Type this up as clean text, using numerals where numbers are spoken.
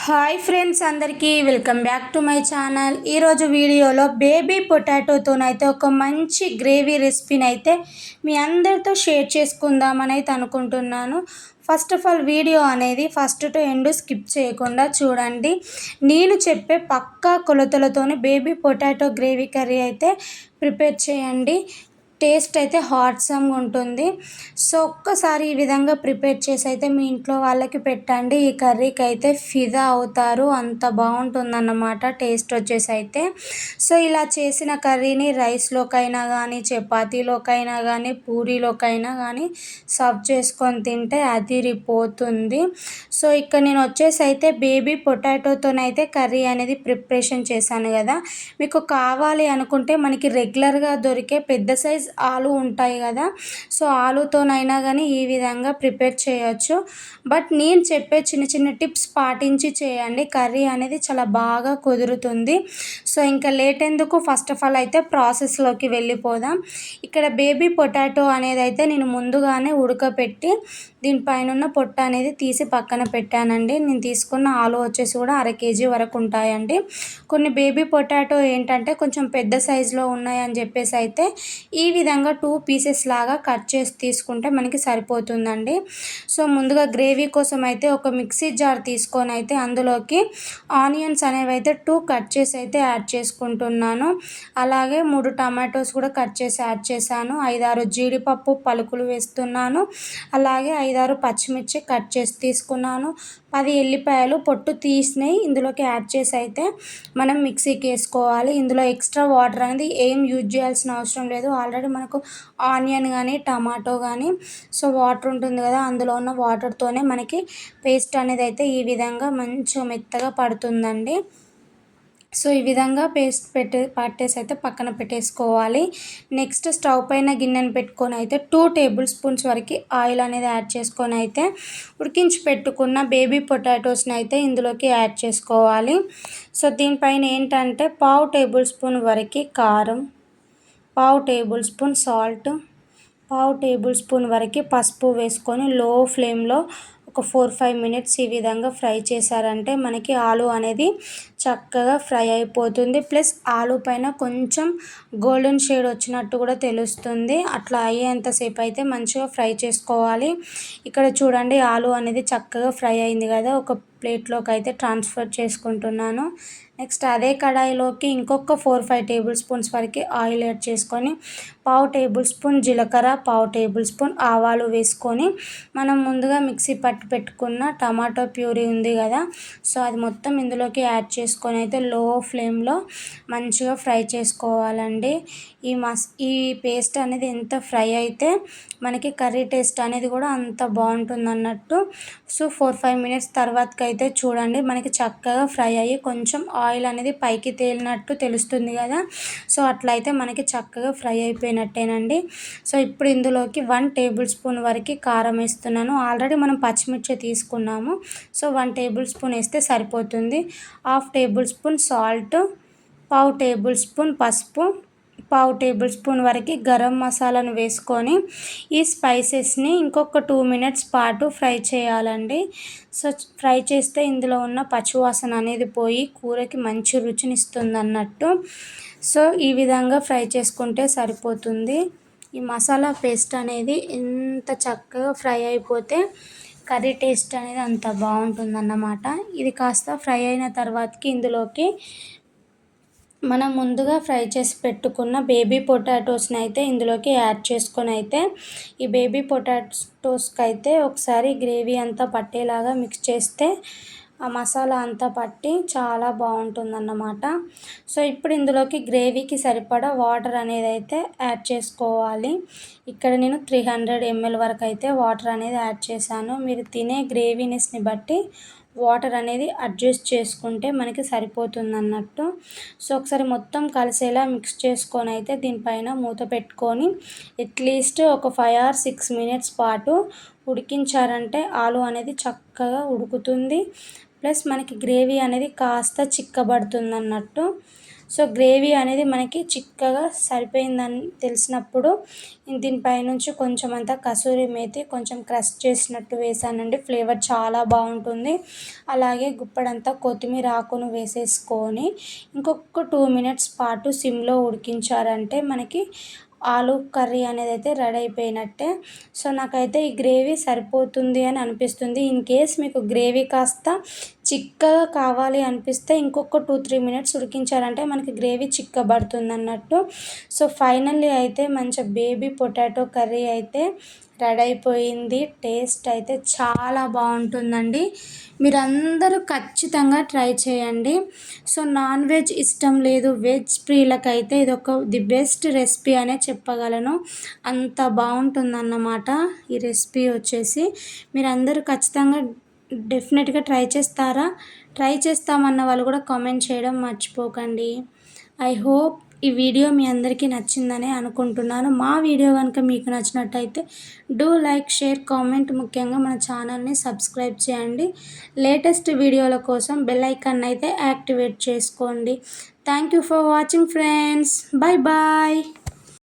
Hi friends, అందరికీ welcome back to my channel. ఈరోజు వీడియోలో బేబీ పొటాటోతోనైతే ఒక మంచి గ్రేవీ రెసిపీని అయితే మీ అందరితో షేర్ చేసుకుందామని అయితే అనుకుంటున్నాను. ఫస్ట్ ఆఫ్ ఆల్ వీడియో అనేది ఫస్ట్ టు ఎండ్ స్కిప్ చేయకుండా చూడండి. నేను చెప్పే పక్కా కొలతలతోనే బేబీ పొటాటో గ్రేవీ కర్రీ అయితే ప్రిపేర్ చేయండి. టేస్ట్ అయితే హాట్సమ్గా ఉంటుంది. సో ఒక్కసారి ఈ విధంగా ప్రిపేర్ చేసి అయితే మీ ఇంట్లో వాళ్ళకి పెట్టండి. ఈ కర్రీకి అయితే ఫిదా అవుతారు, అంత బాగుంటుందన్నమాట టేస్ట్ వచ్చేసి అయితే. సో ఇలా చేసిన కర్రీని రైస్లోకైనా కానీ, చపాతీలోకైనా కానీ, పూరీలోకైనా కానీ సర్వ్ చేసుకొని తింటే అదిరిపోతుంది. సో ఇక్కడ నేను వచ్చేసి అయితే బేబీ పొటాటోతోనైతే కర్రీ అనేది ప్రిపరేషన్ చేశాను కదా. మీకు కావాలి అనుకుంటే మనకి రెగ్యులర్గా దొరికే పెద్ద సైజ్ ఆలు ఉంటాయి కదా, సో ఆలుతోనైనా కానీ ఈ విధంగా ప్రిపేర్ చేయొచ్చు. బట్ నేను చెప్పే చిన్న చిన్న టిప్స్ పాటించి చేయండి, కర్రీ అనేది చాలా బాగా కుదురుతుంది. సో ఇంకా లేట్ ఎందుకు, ఫస్ట్ ఆఫ్ ఆల్ అయితే ప్రాసెస్లోకి వెళ్ళిపోదాం. ఇక్కడ బేబీ పొటాటో అనేది అయితే నేను ముందుగానే ఉడకపెట్టి దీనిపైన ఉన్న పొట్ట అనేది తీసి పక్కన పెట్టానండి. నేను తీసుకున్న ఆలు వచ్చేసి కూడా 1/2 kg వరకు ఉంటాయండి. కొన్ని బేబీ పొటాటో ఏంటంటే కొంచెం పెద్ద సైజులో ఉన్నాయని చెప్పేసి అయితే ఈ విధంగా 2 పీసెస్ లాగా కట్ చేసి తీసుకుంటే మనకి సరిపోతుందండి. సో ముందుగా గ్రేవీ కోసం అయితే ఒక మిక్సీ జార్ తీసుకొని అయితే అందులోకి ఆనియన్స్ అనేవి అయితే 2 కట్ చేసి అయితే యాడ్ చేసుకుంటున్నాను. అలాగే 3 టమాటోస్ కూడా కట్ చేసి యాడ్ చేశాను. 5-6 జీడిపప్పు పలుకులు వేస్తున్నాను. అలాగే 5-6 పచ్చిమిర్చి కట్ చేసి తీసుకున్నాను. 10 ఎల్లిపాయలు పొట్టు తీసినవి ఇందులోకి యాడ్ చేసి అయితే మనం మిక్సీకి వేసుకోవాలి. ఇందులో ఎక్స్ట్రా వాటర్ అనేది ఏం యూజ్ చేయాల్సిన అవసరం లేదు. ఆల్రెడీ మనకు ఆనియన్ కానీ టమాటో కానీ సో వాటర్ ఉంటుంది కదా, అందులో ఉన్న వాటర్తోనే మనకి పేస్ట్ అనేది అయితే ఈ విధంగా మంచిగా మెత్తగా పడుతుందండి. సో ఈ విధంగా పేస్ట్ పట్టేసి అయితే పక్కన పెట్టేసుకోవాలి. నెక్స్ట్ స్టవ్ పైన గిన్నెను పెట్టుకొని అయితే 2 టేబుల్ స్పూన్స్ వరకు ఆయిల్ అనేది యాడ్ చేసుకొని అయితే ఉడికించి పెట్టుకున్న బేబీ పొటాటోస్ని అయితే ఇందులోకి యాడ్ చేసుకోవాలి. సో దీనిపైన ఏంటంటే 1/2 టేబుల్ స్పూన్ వరకు కారం, 1/2 table spoon salt, 1/2 table spoon వరకు పసుపు వేసుకొని లో ఫ్లేమ్లో ఒక 4-5 మినిట్స్ ఈ విధంగా ఫ్రై చేశారంటే మనకి ఆలు అనేది చక్కగా ఫ్రై అయిపోతుంది. ప్లస్ ఆలు పైన కొంచెం గోల్డెన్ షేడ్ వచ్చినట్టు కూడా తెలుస్తుంది. అట్లా అయ్యేంతసేపు అయితే మంచిగా ఫ్రై చేసుకోవాలి. ఇక్కడ చూడండి ఆలు అనేది చక్కగా ఫ్రై అయింది కదా, ఒక ప్లేట్లోకి అయితే ట్రాన్స్ఫర్ చేసుకుంటున్నాను. నెక్స్ట్ అదే కడాయిలోకి ఇంకొక 4-5 టేబుల్ స్పూన్స్ వరకు ఆయిల్ యాడ్ చేసుకొని 1/2 టేబుల్ స్పూన్ జీలకర్ర, 1/2 టేబుల్ స్పూన్ ఆవాలు వేసుకొని మనం ముందుగా మిక్సీ పట్టి పెట్టుకున్న టమాటో ప్యూరీ ఉంది కదా, సో అది మొత్తం ఇందులోకి యాడ్ చేసుకొని అయితే లో ఫ్లేమ్లో మంచిగా ఫ్రై చేసుకోవాలండి. ఈ పేస్ట్ అనేది ఎంత ఫ్రై అయితే మనకి కర్రీ టేస్ట్ అనేది కూడా అంత బాగుంటుంది అన్నట్టు. సో 4-5 మినిట్స్ తర్వాతకి అయితే చూడండి మనకి చక్కగా ఫ్రై అయ్యి కొంచెం ఆయిల్ అనేది పైకి తేలినట్టు తెలుస్తుంది కదా, సో అట్లయితే మనకి చక్కగా ఫ్రై అయిపోయినట్టేనండి. సో ఇప్పుడు ఇందులోకి 1 టేబుల్ స్పూన్ వరకు కారం వేస్తున్నాను. ఆల్రెడీ మనం పచ్చిమిర్చి తీసుకున్నాము, సో 1 టేబుల్ స్పూన్ వేస్తే సరిపోతుంది. 1/2 table spoon salt, 1/2 table spoon పసుపు, 1/2 టేబుల్ స్పూన్ వరకు గరం మసాలాను వేసుకొని ఈ స్పైసెస్ని ఇంకొక 2 మినిట్స్ పాటు ఫ్రై చేయాలండి. సో ఫ్రై చేస్తే ఇందులో ఉన్న పచ్చివాసన అనేది పోయి కూరకి మంచి రుచినిస్తుంది అన్నట్టు. సో ఈ విధంగా ఫ్రై చేసుకుంటే సరిపోతుంది. ఈ మసాలా పేస్ట్ అనేది ఎంత చక్కగా ఫ్రై అయిపోతే కర్రీ టేస్ట్ అనేది అంత బాగుంటుందన్నమాట. ఇది కాస్త ఫ్రై అయిన తర్వాతకి ఇందులోకి మనం ముందుగా ఫ్రై చేసి పెట్టుకున్న బేబీ పొటాటోస్ని అయితే ఇందులోకి యాడ్ చేసుకొని అయితే ఈ బేబీ పొటాటోస్కి అయితే ఒకసారి గ్రేవీ అంతా పట్టేలాగా మిక్స్ చేస్తే ఆ మసాలా అంతా పట్టి చాలా బాగుంటుందన్నమాట. సో ఇప్పుడు ఇందులోకి గ్రేవీకి సరిపడా వాటర్ అనేది అయితే యాడ్ చేసుకోవాలి. ఇక్కడ నేను 300 ml వరకు అయితే వాటర్ అనేది యాడ్ చేశాను. మీరు తినే గ్రేవీనెస్ని బట్టి వాటర్ అనేది అడ్జస్ట్ చేసుకుంటే మనకి సరిపోతుంది అన్నట్టు. సో ఒకసారి మొత్తం కలిసేలా మిక్స్ చేసుకొని అయితే దీనిపైన మూత పెట్టుకొని అట్లీస్ట్ ఒక 5 or 6 మినిట్స్ పాటు ఉడికించారంటే ఆలు అనేది చక్కగా ఉడుకుతుంది. ప్లస్ మనకి గ్రేవీ అనేది కాస్త చిక్కబడుతుంది అన్నట్టు. సో గ్రేవీ అనేది మనకి చిక్కగా సరిపోయిందని తెలిసినప్పుడు దీనిపైనుంచి కొంచెం అంతా కసూరి మేతి కొంచెం క్రష్ చేసినట్టు వేసానండి. ఫ్లేవర్ చాలా బాగుంటుంది. అలాగే గుప్పడంతా కొత్తిమీర ఆకును వేసేసుకొని ఇంకొక 2 మినిట్స్ పాటు సిమ్లో ఉడికించారంటే మనకి ఆలు కర్రీ అనేది అయితే రెడీ అయిపోయినట్టే. సో నాకైతే ఈ గ్రేవీ సరిపోతుంది అని అనిపిస్తుంది. ఇన్ కేస్ మీకు గ్రేవీ కాస్త చిక్కగా కావాలి అనిపిస్తే ఇంకొక 2-3 మినిట్స్ ఉడికించారంటే మనకి గ్రేవీ చిక్కబడుతుంది అన్నట్టు. సో ఫైనల్లీ అయితే మంచి బేబీ పొటాటో కర్రీ అయితే రెడీ అయిపోయింది. టేస్ట్ అయితే చాలా బాగుంటుందండి. మీరందరూ ఖచ్చితంగా ట్రై చేయండి. సో నాన్ వెజ్ ఇష్టం లేదు, వెజ్ ప్రియులకైతే ఇదొక ది బెస్ట్ రెసిపీ అనే చెప్పగలను. అంత బాగుంటుందన్నమాట ఈ రెసిపీ వచ్చేసి. మీరందరూ ఖచ్చితంగా డెఫినెట్గా ట్రై చేస్తారా? ట్రై చేస్తామన్న వాళ్ళు కూడా కామెంట్ చేయడం మర్చిపోకండి. ఐ హోప్ ఈ వీడియో మీ అందరికీ నచ్చిందని అనుకుంటున్నాను. మా వీడియో కనుక మీకు నచ్చినట్టయితే డూ లైక్, షేర్, కామెంట్, ముఖ్యంగా మన ఛానల్ని సబ్స్క్రైబ్ చేయండి. లేటెస్ట్ వీడియోల కోసం బెల్ ఐకాన్ అయితే యాక్టివేట్ చేసుకోండి. Thank you for watching friends. Bye bye.